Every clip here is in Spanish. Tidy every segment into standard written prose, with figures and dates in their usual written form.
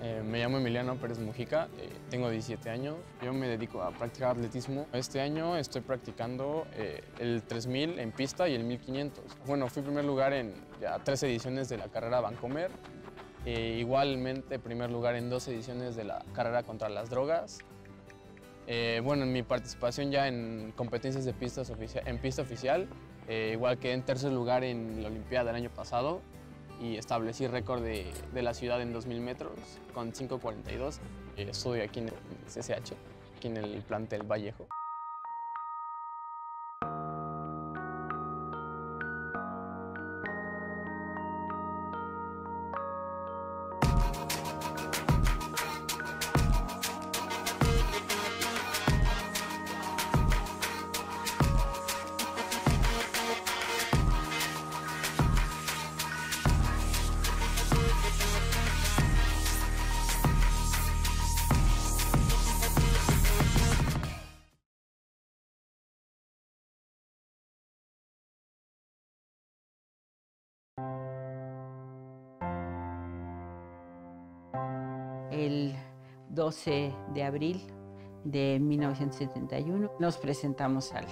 Me llamo Emiliano Pérez Mujica, tengo 17 años. Yo me dedico a practicar atletismo. Este año estoy practicando el 3000 en pista y el 1500. Bueno, fui primer lugar en ya 3 ediciones de la carrera Vancomer. Igualmente primer lugar en 2 ediciones de la carrera contra las drogas. Bueno, en mi participación ya en competencias de en pista oficial, igual quedé en tercer lugar en la Olimpiada del año pasado y establecí récord de la ciudad en 2000 metros con 5:42. Estudio aquí en el CCH, aquí en el plantel Vallejo. El 12 de abril de 1971 nos presentamos al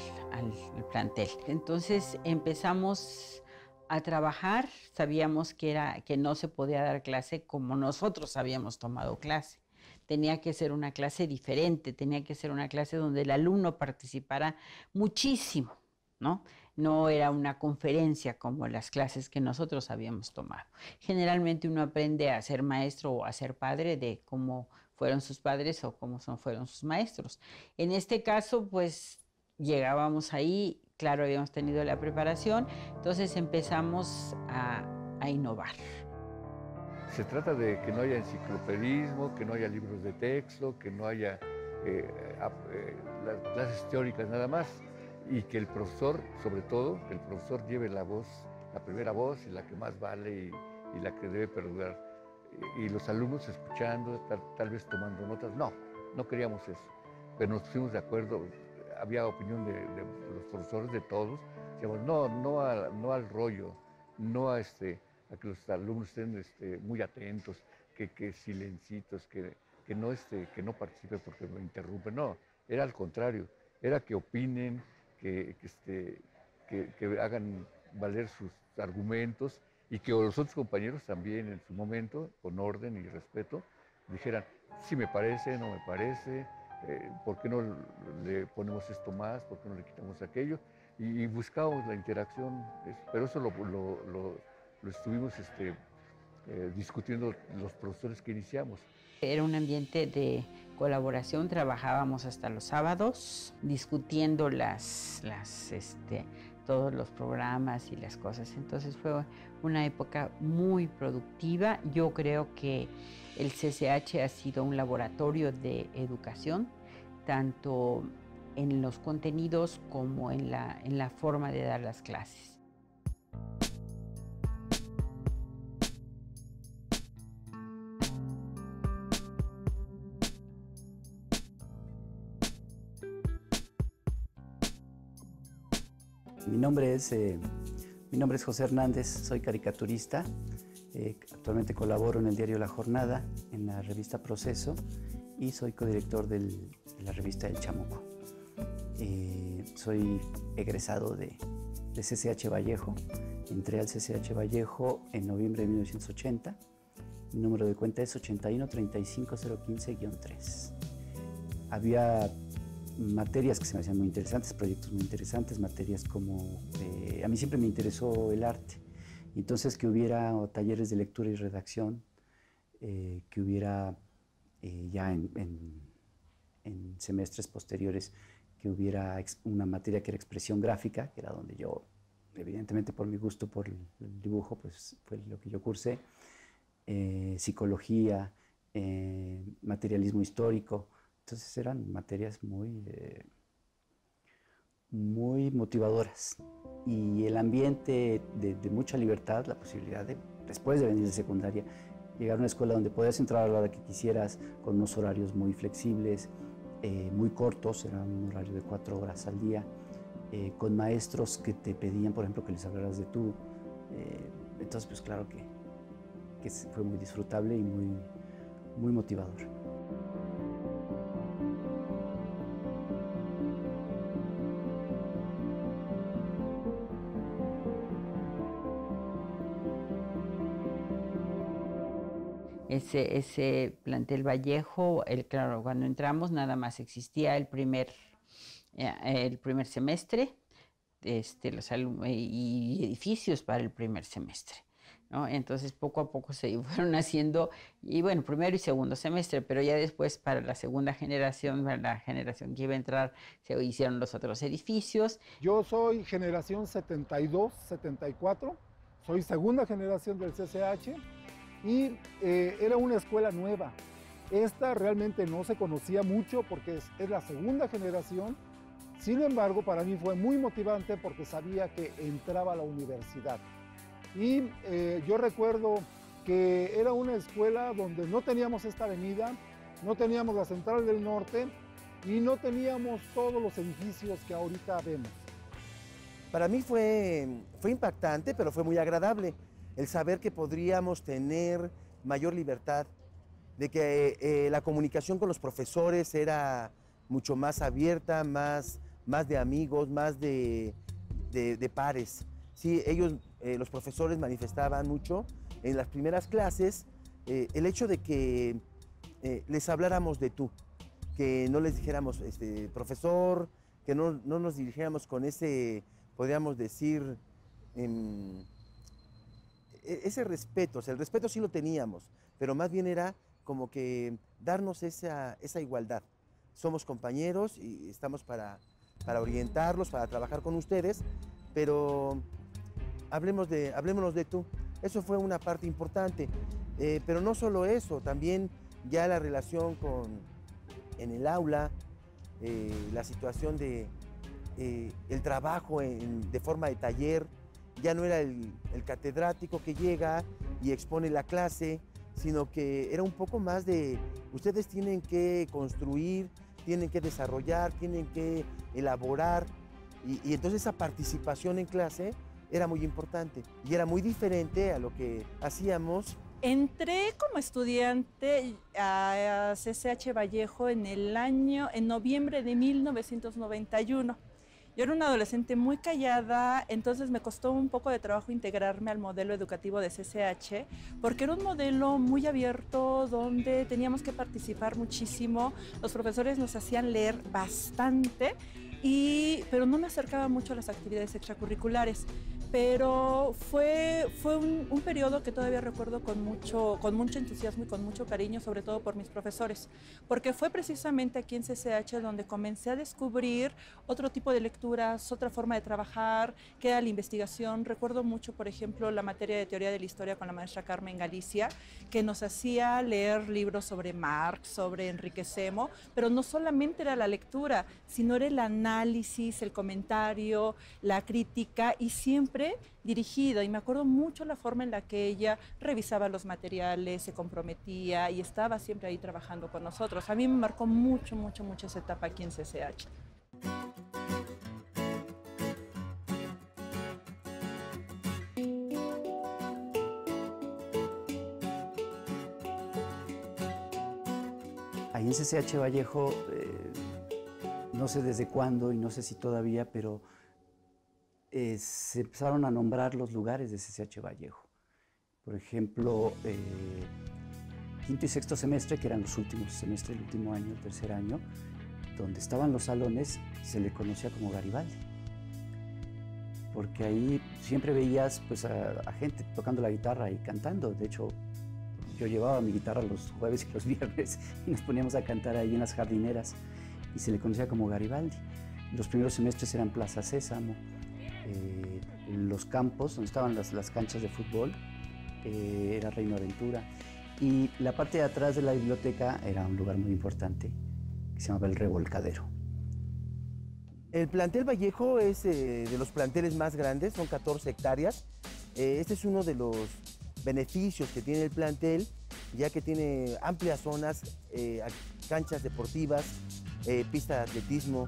plantel. Entonces empezamos a trabajar, sabíamos que no se podía dar clase como nosotros habíamos tomado clase. Tenía que ser una clase diferente, tenía que ser una clase donde el alumno participara muchísimo, ¿no? No era una conferencia como las clases que nosotros habíamos tomado. Generalmente uno aprende a ser maestro o a ser padre de cómo fueron sus padres o cómo fueron sus maestros. En este caso, pues llegábamos ahí, claro, habíamos tenido la preparación, entonces empezamos a innovar. Se trata de que no haya enciclopedismo, que no haya libros de texto, que no haya las clases teóricas nada más, y que el profesor, sobre todo, que el profesor lleve la voz, la primera voz y la que más vale y la que debe perdurar. Y los alumnos escuchando, tal vez tomando notas. No queríamos eso, pero nos pusimos de acuerdo. Había opinión de los profesores, de todos. Decíamos, no al rollo, no a que los alumnos estén muy atentos, que silencitos, que no participen porque me interrumpen. No, era al contrario, era que opinen, que hagan valer sus argumentos y que los otros compañeros también en su momento, con orden y respeto, dijeran, sí me parece, no me parece, ¿por qué no le ponemos esto más? ¿Por qué no le quitamos aquello? Y buscábamos la interacción, pero eso lo estuvimos discutiendo los profesores que iniciamos. Era un ambiente de colaboración, trabajábamos hasta los sábados discutiendo todos los programas y las cosas. Entonces fue una época muy productiva. Yo creo que el CCH ha sido un laboratorio de educación, tanto en los contenidos como en la forma de dar las clases. Mi nombre es José Hernández, soy caricaturista. Actualmente colaboro en el diario La Jornada, en la revista Proceso, y soy codirector de la revista El Chamuco. Soy egresado de CCH Vallejo. Entré al CCH Vallejo en noviembre de 1980. Mi número de cuenta es 8135015-3. Había materias que se me hacían muy interesantes, proyectos muy interesantes, materias como... a mí siempre me interesó el arte, entonces que hubiera talleres de lectura y redacción, que hubiera ya en semestres posteriores, que hubiera una materia que era expresión gráfica, que era donde yo, evidentemente por mi gusto por el dibujo, pues fue lo que yo cursé, psicología, materialismo histórico. Entonces eran materias muy motivadoras, y el ambiente de mucha libertad, la posibilidad de, después de venir de secundaria, llegar a una escuela donde podías entrar a la hora que quisieras, con unos horarios muy flexibles, muy cortos, era un horario de 4 horas al día, con maestros que te pedían, por ejemplo, que les hablaras de tú. Entonces, pues claro que fue muy disfrutable y muy motivador. Ese plantel Vallejo, claro, cuando entramos nada más existía el primer semestre, y edificios para el primer semestre, ¿no? Entonces poco a poco se fueron haciendo, y bueno, primero y segundo semestre, pero ya después para la segunda generación, para la generación que iba a entrar, se hicieron los otros edificios. Yo soy generación 72, 74, soy segunda generación del CCH y era una escuela nueva. Esta realmente no se conocía mucho porque es la segunda generación. Sin embargo, para mí fue muy motivante porque sabía que entraba a la universidad. Y yo recuerdo que era una escuela donde no teníamos esta avenida, no teníamos la Central del Norte y no teníamos todos los edificios que ahorita vemos. Para mí fue impactante, pero fue muy agradable el saber que podríamos tener mayor libertad, de que la comunicación con los profesores era mucho más abierta, más de amigos, más de pares. Sí, ellos, los profesores manifestaban mucho en las primeras clases el hecho de que les habláramos de tú, que no les dijéramos profesor, que no nos dirigiéramos con ese, podríamos decir, ese respeto. O sea, el respeto sí lo teníamos, pero más bien era como que darnos esa igualdad. Somos compañeros y estamos para orientarlos, para trabajar con ustedes, pero hablémonos de tú. Eso fue una parte importante, pero no solo eso, también ya la relación en el aula, la situación de el trabajo de forma de taller. Ya no era el catedrático que llega y expone la clase, sino que era un poco más de ustedes tienen que construir, tienen que desarrollar, tienen que elaborar, y entonces esa participación en clase era muy importante y era muy diferente a lo que hacíamos. Entré como estudiante a CCH Vallejo en noviembre de 1991. Yo era una adolescente muy callada, entonces me costó un poco de trabajo integrarme al modelo educativo de CCH, porque era un modelo muy abierto donde teníamos que participar muchísimo, los profesores nos hacían leer bastante, pero no me acercaba mucho a las actividades extracurriculares. Pero fue un periodo que todavía recuerdo con mucho entusiasmo y con mucho cariño, sobre todo por mis profesores, porque fue precisamente aquí en CCH donde comencé a descubrir otro tipo de lecturas, otra forma de trabajar, que era la investigación. Recuerdo mucho, por ejemplo, la materia de teoría de la historia con la maestra Carmen Galicia, que nos hacía leer libros sobre Marx, sobre Enrique Semo, pero no solamente era la lectura, sino era el análisis, el comentario, la crítica, y siempre dirigida, y me acuerdo mucho la forma en la que ella revisaba los materiales, se comprometía y estaba siempre ahí trabajando con nosotros. A mí me marcó mucho esa etapa aquí en CCH. Ahí en CCH Vallejo, no sé desde cuándo y no sé si todavía, pero se empezaron a nombrar los lugares de CCH Vallejo. Por ejemplo, quinto y sexto semestre, que eran los últimos semestres, el último año, el tercer año, donde estaban los salones, se le conocía como Garibaldi. Porque ahí siempre veías pues, a gente tocando la guitarra y cantando. De hecho, yo llevaba mi guitarra los jueves y los viernes y nos poníamos a cantar ahí en las jardineras y se le conocía como Garibaldi. Los primeros semestres eran Plaza Sésamo. Los campos donde estaban las canchas de fútbol era Reino Aventura, y la parte de atrás de la biblioteca era un lugar muy importante que se llamaba El Revolcadero. El plantel Vallejo es de los planteles más grandes, son 14 hectáreas. Este es uno de los beneficios que tiene el plantel, ya que tiene amplias zonas, canchas deportivas, pista de atletismo.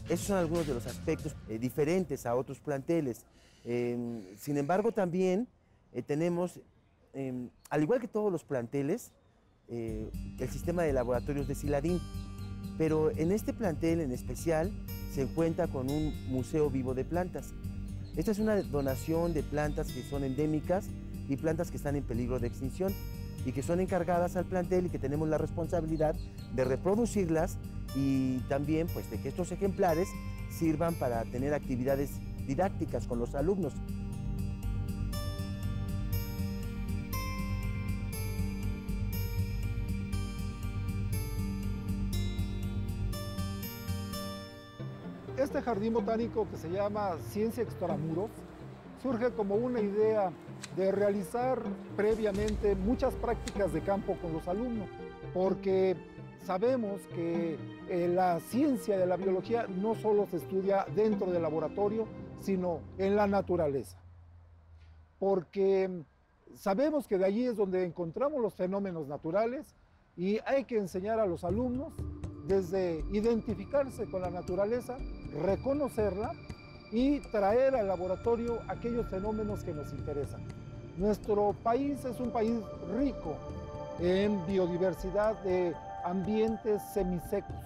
Esos son algunos de los aspectos diferentes a otros planteles. Sin embargo, también tenemos, al igual que todos los planteles, el sistema de laboratorios de Ciladín. Pero en este plantel en especial se cuenta con un museo vivo de plantas. Esta es una donación de plantas que son endémicas y plantas que están en peligro de extinción y que son encargadas al plantel y que tenemos la responsabilidad de reproducirlas y también pues, de que estos ejemplares sirvan para tener actividades didácticas con los alumnos. Este jardín botánico que se llama Ciencia Extramuros surge como una idea de realizar previamente muchas prácticas de campo con los alumnos, porque sabemos que la ciencia de la biología no solo se estudia dentro del laboratorio, sino en la naturaleza. Porque sabemos que de allí es donde encontramos los fenómenos naturales y hay que enseñar a los alumnos desde identificarse con la naturaleza, reconocerla y traer al laboratorio aquellos fenómenos que nos interesan. Nuestro país es un país rico en biodiversidad de ambientes semisecos,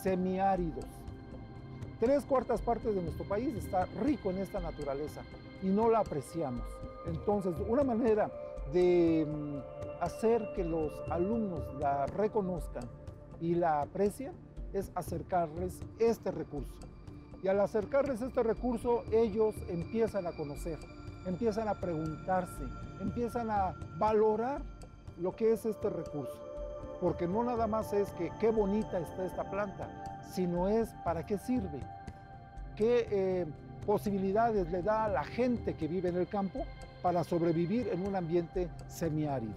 semiáridos. 3/4 partes de nuestro país está rico en esta naturaleza y no la apreciamos. Entonces, una manera de hacer que los alumnos la reconozcan y la aprecien es acercarles este recurso. Y al acercarles este recurso, ellos empiezan a conocer, empiezan a preguntarse, empiezan a valorar lo que es este recurso. Porque no nada más es que qué bonita está esta planta, sino es para qué sirve, qué posibilidades le da a la gente que vive en el campo para sobrevivir en un ambiente semiárido.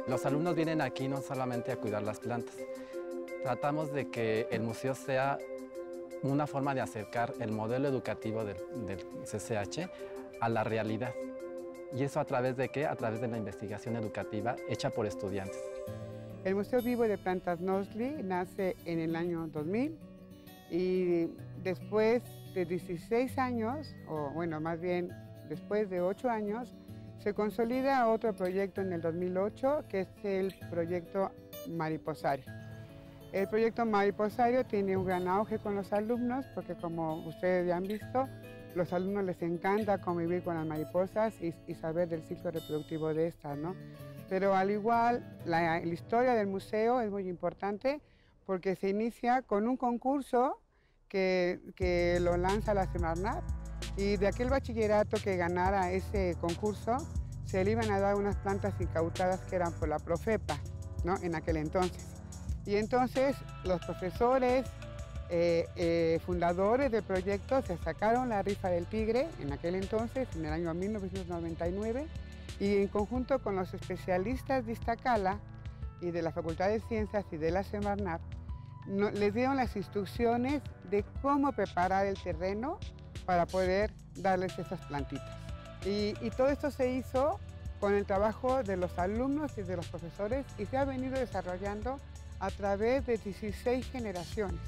Los alumnos vienen aquí no solamente a cuidar las plantas. Tratamos de que el museo sea una forma de acercar el modelo educativo del CCH a la realidad. ¿Y eso a través de qué? A través de la investigación educativa hecha por estudiantes. El Museo Vivo de Plantas Nosli nace en el año 2000 y después de 16 años, o bueno, más bien después de 8 años, se consolida otro proyecto en el 2008, que es el proyecto Mariposario. El proyecto Mariposario tiene un gran auge con los alumnos, porque como ustedes ya han visto, los alumnos les encanta convivir con las mariposas y saber del ciclo reproductivo de estas, ¿no? Pero al igual, la historia del museo es muy importante porque se inicia con un concurso que lo lanza la Semarnat, y de aquel bachillerato que ganara ese concurso se le iban a dar unas plantas incautadas que eran por la Profepa, ¿no? En aquel entonces. Y entonces los profesores fundadores del proyecto se sacaron la rifa del tigre en aquel entonces, en el año 1999, y en conjunto con los especialistas de Iztacala y de la Facultad de Ciencias y de la Semarnat, les dieron las instrucciones de cómo preparar el terreno para poder darles esas plantitas. Y todo esto se hizo con el trabajo de los alumnos y de los profesores y se ha venido desarrollando a través de 16 generaciones.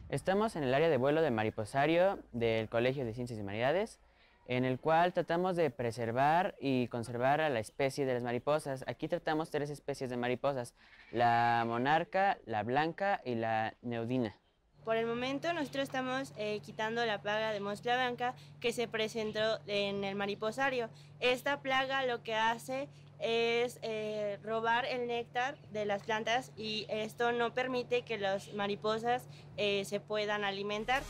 Estamos en el área de vuelo de mariposario del Colegio de Ciencias y Humanidades, en el cual tratamos de preservar y conservar a la especie de las mariposas. Aquí tratamos 3 especies de mariposas, la monarca, la blanca y la neodina. Por el momento nosotros estamos quitando la plaga de mosca blanca que se presentó en el mariposario. Esta plaga lo que hace es robar el néctar de las plantas y esto no permite que las mariposas se puedan alimentar.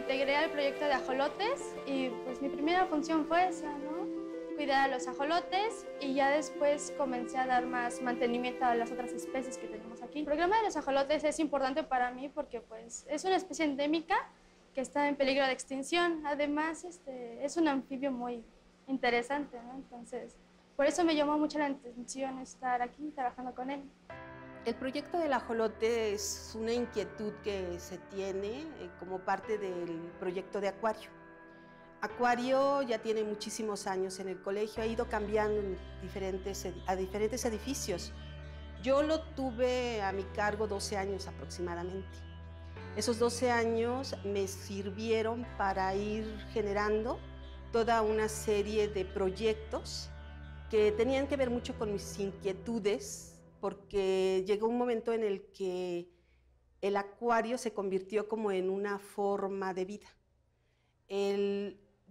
integré al proyecto de ajolotes y pues mi primera función fue esa, ¿no? Cuidar a los ajolotes y ya después comencé a dar más mantenimiento a las otras especies que tenemos aquí. El programa de los ajolotes es importante para mí porque pues es una especie endémica que está en peligro de extinción. Además, es un anfibio muy interesante, ¿no? Entonces, por eso me llamó mucho la atención estar aquí trabajando con él. El proyecto del ajolote es una inquietud que se tiene como parte del proyecto de acuario. Acuario ya tiene muchísimos años en el colegio, ha ido cambiando a diferentes edificios. Yo lo tuve a mi cargo 12 años aproximadamente. Esos 12 años me sirvieron para ir generando toda una serie de proyectos que tenían que ver mucho con mis inquietudes, porque llegó un momento en el que el acuario se convirtió como en una forma de vida.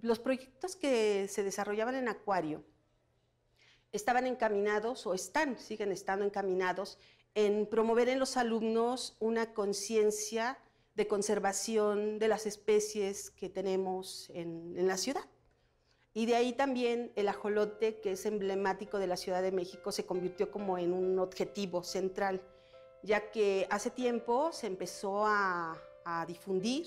Los proyectos que se desarrollaban en acuario estaban encaminados, o siguen estando encaminados, en promover en los alumnos una conciencia de conservación de las especies que tenemos en la ciudad. Y de ahí también el ajolote, que es emblemático de la Ciudad de México, se convirtió como en un objetivo central, ya que hace tiempo se empezó a difundir,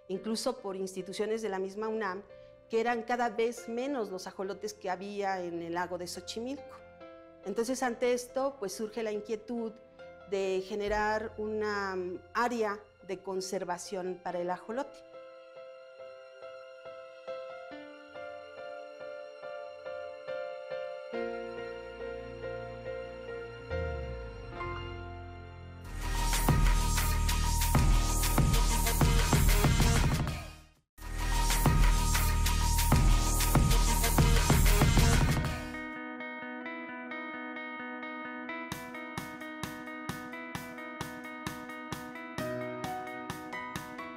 incluso por instituciones de la misma UNAM, que eran cada vez menos los ajolotes que había en el lago de Xochimilco. Entonces, ante esto, pues surge la inquietud de generar una área de conservación para el ajolote.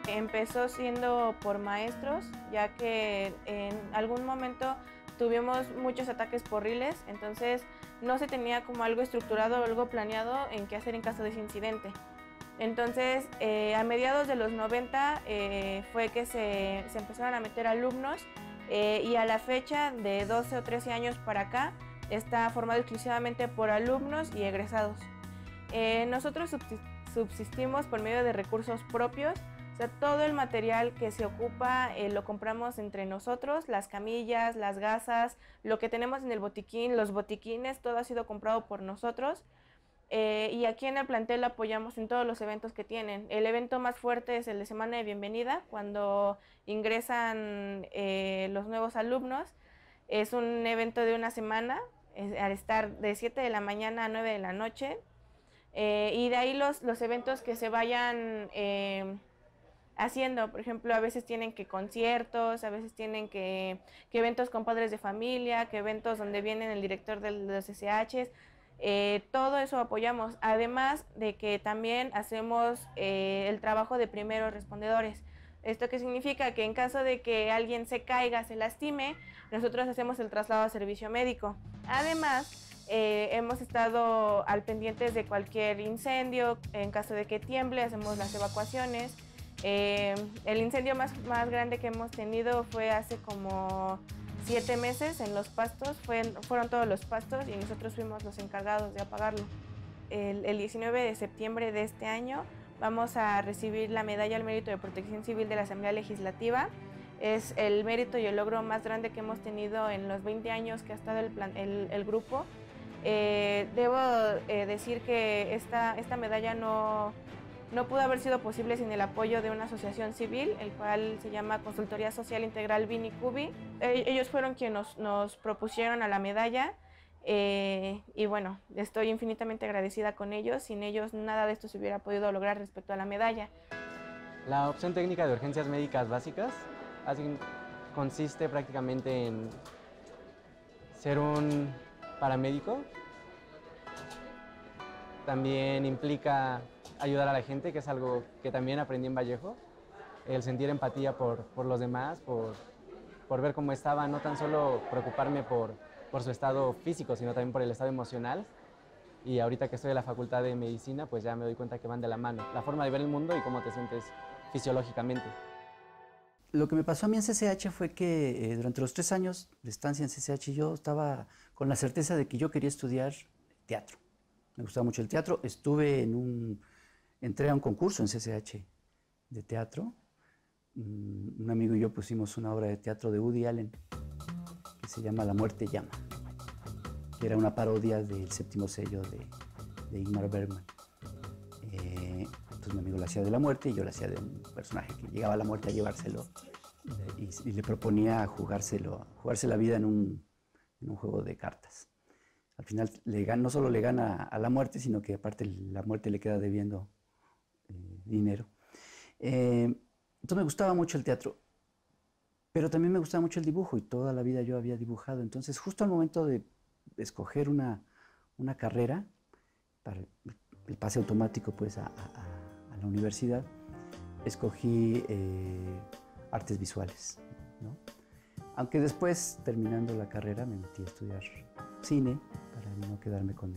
Empezó siendo por maestros, ya que en algún momento tuvimos muchos ataques porriles, entonces no se tenía como algo estructurado o algo planeado en qué hacer en caso de ese incidente. Entonces, a mediados de los 90 fue que se empezaron a meter alumnos y a la fecha de 12 o 13 años para acá está formado exclusivamente por alumnos y egresados. Nosotros subsistimos por medio de recursos propios. O sea, todo el material que se ocupa lo compramos entre nosotros, las camillas, las gasas, lo que tenemos en el botiquín, los botiquines, todo ha sido comprado por nosotros. Y aquí en el plantel apoyamos en todos los eventos que tienen. El evento más fuerte es el de Semana de Bienvenida, cuando ingresan los nuevos alumnos. Es un evento de una semana, al estar de 7 de la mañana a 9 de la noche. Y de ahí los eventos que se vayan haciendo, por ejemplo, a veces tienen que conciertos, a veces tienen que eventos con padres de familia, que eventos donde vienen el director de los SHs, todo eso apoyamos, además de que también hacemos el trabajo de primeros respondedores. ¿Esto qué significa? Que en caso de que alguien se caiga, se lastime, nosotros hacemos el traslado a servicio médico. Además, hemos estado al pendientes de cualquier incendio, en caso de que tiemble, hacemos las evacuaciones. El incendio más grande que hemos tenido fue hace como 7 meses en los pastos, fueron todos los pastos y nosotros fuimos los encargados de apagarlo. El 19 de septiembre de este año vamos a recibir la Medalla al Mérito de Protección Civil de la Asamblea Legislativa. Es el mérito y el logro más grande que hemos tenido en los 20 años que ha estado el grupo. Debo decir que esta medalla no pudo haber sido posible sin el apoyo de una asociación civil, el cual se llama Consultoría Social Integral Vinicubi. Ellos fueron quienes nos propusieron a la medalla y bueno, estoy infinitamente agradecida con ellos. Sin ellos nada de esto se hubiera podido lograr respecto a la medalla. La opción técnica de urgencias médicas básicas consiste prácticamente en ser un paramédico. También implica ayudar a la gente, que es algo que también aprendí en Vallejo, el sentir empatía por los demás, por ver cómo estaban, no tan solo preocuparme por su estado físico, sino también por el estado emocional. Y ahorita que estoy en la Facultad de Medicina, pues ya me doy cuenta que van de la mano, la forma de ver el mundo y cómo te sientes fisiológicamente. Lo que me pasó a mí en CCH fue que durante los 3 años de estancia en CCH yo estaba con la certeza de que yo quería estudiar teatro. Me gustaba mucho el teatro. Entré a un concurso en CCH de teatro. Un amigo y yo pusimos una obra de teatro de Woody Allen que se llama La muerte llama, que era una parodia del Séptimo sello de Ingmar Bergman. Entonces mi amigo lo hacía de la muerte y yo lo hacía de un personaje que llegaba a la muerte a llevárselo y le proponía jugarse la vida en un juego de cartas. Al final no solo le gana a la muerte, sino que aparte la muerte le queda debiendo dinero. Entonces me gustaba mucho el teatro, pero también me gustaba mucho el dibujo y toda la vida yo había dibujado. Entonces justo al momento de escoger una carrera para el pase automático pues, a la universidad, escogí artes visuales, ¿no? Aunque después, terminando la carrera, me metí a estudiar cine para no quedarme con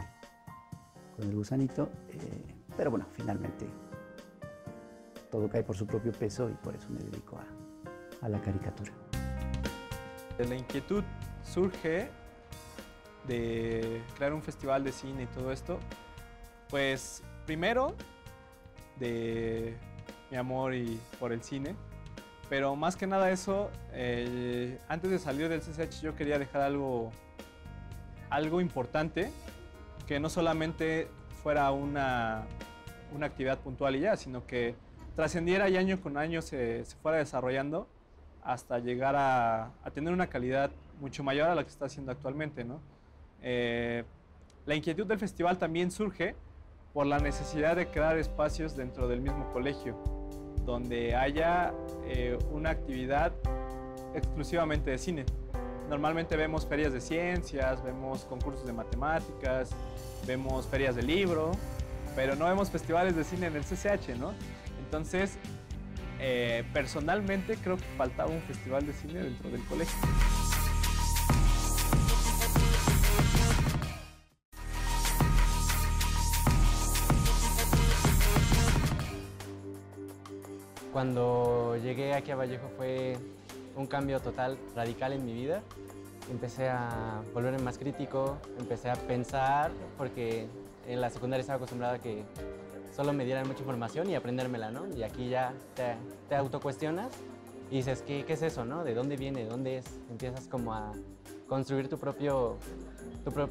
el gusanito, pero bueno, finalmente todo cae por su propio peso y por eso me dedico a la caricatura. La inquietud surge de crear un festival de cine y todo esto, pues primero de mi amor por el cine, pero más que nada eso, antes de salir del CCH yo quería dejar algo importante, que no solamente fuera una actividad puntual y ya, sino que trascendiera y año con año se fuera desarrollando hasta llegar a tener una calidad mucho mayor a la que está haciendo actualmente, ¿no? La inquietud del festival también surge por la necesidad de crear espacios dentro del mismo colegio, donde haya una actividad exclusivamente de cine. Normalmente vemos ferias de ciencias, vemos concursos de matemáticas, vemos ferias de libro, pero no vemos festivales de cine en el CCH, ¿no? Entonces, personalmente creo que faltaba un festival de cine dentro del colegio. Cuando llegué aquí a Vallejo fue un cambio total, radical en mi vida. Empecé a volverme más crítico, empecé a pensar, porque en la secundaria estaba acostumbrado a que solo me dieran mucha información y aprendérmela, ¿no? Y aquí ya te autocuestionas y dices, ¿qué es eso, no? ¿De dónde viene? ¿De dónde es? Empiezas como a construir tu propio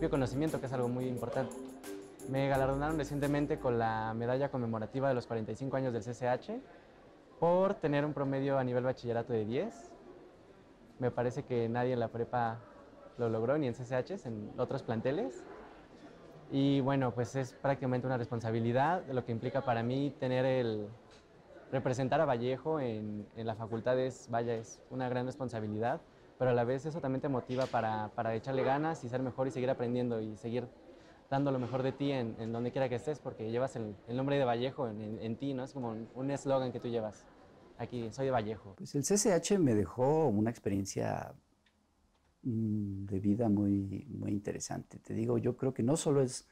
conocimiento, que es algo muy importante. Me galardonaron recientemente con la medalla conmemorativa de los 45 años del CCH por tener un promedio a nivel bachillerato de 10. Me parece que nadie en la prepa lo logró, ni en CCH, en otros planteles. Y bueno, pues es prácticamente una responsabilidad, lo que implica para mí representar a Vallejo en la facultad es una gran responsabilidad, pero a la vez eso también te motiva para echarle ganas y ser mejor y seguir aprendiendo y seguir dando lo mejor de ti en donde quiera que estés, porque llevas el nombre de Vallejo en ti, ¿no? Es como un eslogan que tú llevas. Aquí, soy de Vallejo. Pues el CCH me dejó una experiencia de vida muy, muy interesante. Te digo, yo creo que no solo es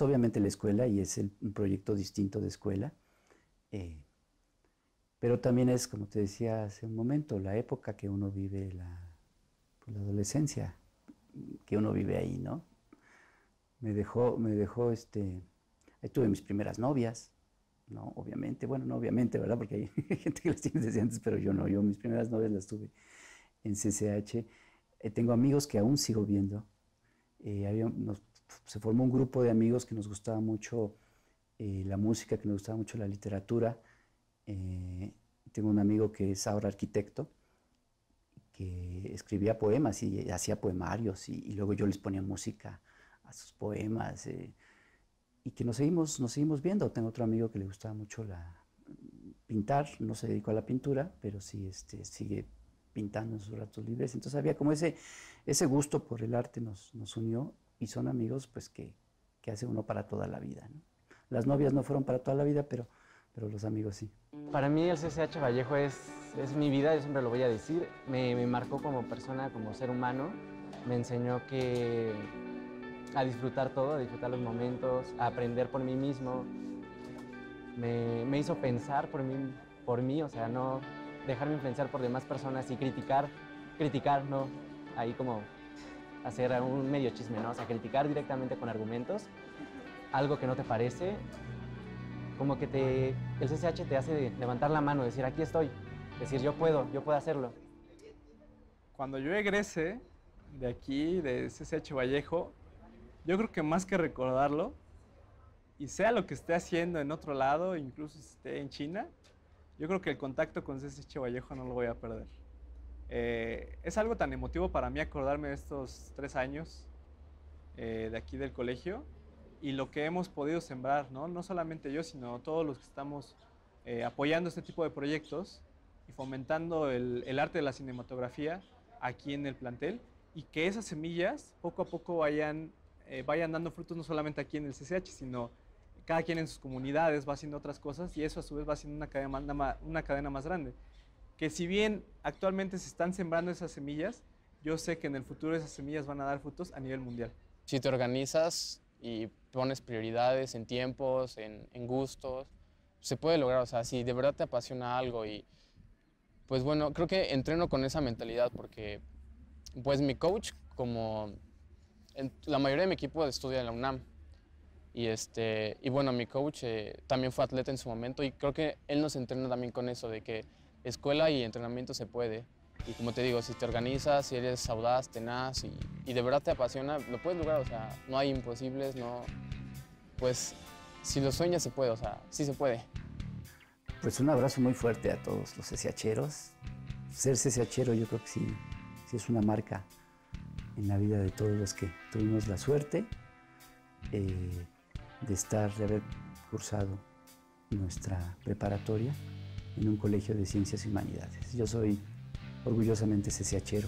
obviamente la escuela y es un proyecto distinto de escuela, pero también es, como te decía hace un momento, la época que uno vive, la adolescencia que uno vive ahí, ¿no? Ahí tuve mis primeras novias, ¿no? Obviamente, bueno, no obviamente, ¿verdad? Porque hay gente que las tiene desde antes, pero yo no, yo mis primeras novias las tuve en CCH. Tengo amigos que aún sigo viendo. Se formó un grupo de amigos que nos gustaba mucho la música, que nos gustaba mucho la literatura. Tengo un amigo que es ahora arquitecto, que escribía poemas y hacía poemarios y luego yo les ponía música a sus poemas y que nos seguimos viendo. Tengo otro amigo que le gustaba mucho pintar, no se dedicó a la pintura, pero sí sigue pintando en sus ratos libres. Entonces había como ese gusto por el arte nos unió y son amigos pues que hace uno para toda la vida, ¿no? Las novias no fueron para toda la vida, pero los amigos sí. Para mí el CCH Vallejo es mi vida, yo siempre lo voy a decir. Me marcó como persona, como ser humano. Me enseñó a disfrutar todo, a disfrutar los momentos, a aprender por mí mismo. Me hizo pensar por mí, o sea, no dejarme influenciar por demás personas y criticar, ¿no? Ahí como hacer un medio chisme, ¿no? O sea, criticar directamente con argumentos algo que no te parece, como que el CCH te hace levantar la mano, decir, aquí estoy, decir, yo puedo hacerlo. Cuando yo egrese de aquí, de CCH Vallejo, yo creo que más que recordarlo, y sea lo que esté haciendo en otro lado, incluso si esté en China, yo creo que el contacto con CCH Vallejo no lo voy a perder. Es algo tan emotivo para mí acordarme de estos 3 años de aquí del colegio y lo que hemos podido sembrar, ¿no? No solamente yo, sino todos los que estamos apoyando este tipo de proyectos y fomentando el arte de la cinematografía aquí en el plantel, y que esas semillas poco a poco vayan dando frutos no solamente aquí en el CCH, sino cada quien en sus comunidades va haciendo otras cosas, y eso a su vez va haciendo una cadena más grande. Que si bien actualmente se están sembrando esas semillas, yo sé que en el futuro esas semillas van a dar frutos a nivel mundial. Si te organizas y pones prioridades en tiempos, en gustos, se puede lograr. O sea, si de verdad te apasiona algo, y pues bueno, creo que entreno con esa mentalidad porque pues mi coach, como la mayoría de mi equipo estudia en la UNAM, y bueno, mi coach también fue atleta en su momento, y creo que él nos entrena también con eso de que escuela y entrenamiento se puede. Y como te digo, si te organizas, si eres audaz, tenaz y de verdad te apasiona, lo puedes lograr. O sea, no hay imposibles, no. Pues si lo sueñas se puede, o sea, sí se puede. Pues un abrazo muy fuerte a todos los CCHeros. Ser CCHero yo creo que sí es una marca en la vida de todos los que tuvimos la suerte de haber cursado nuestra preparatoria en un colegio de ciencias y humanidades. Yo soy orgullosamente CCHero.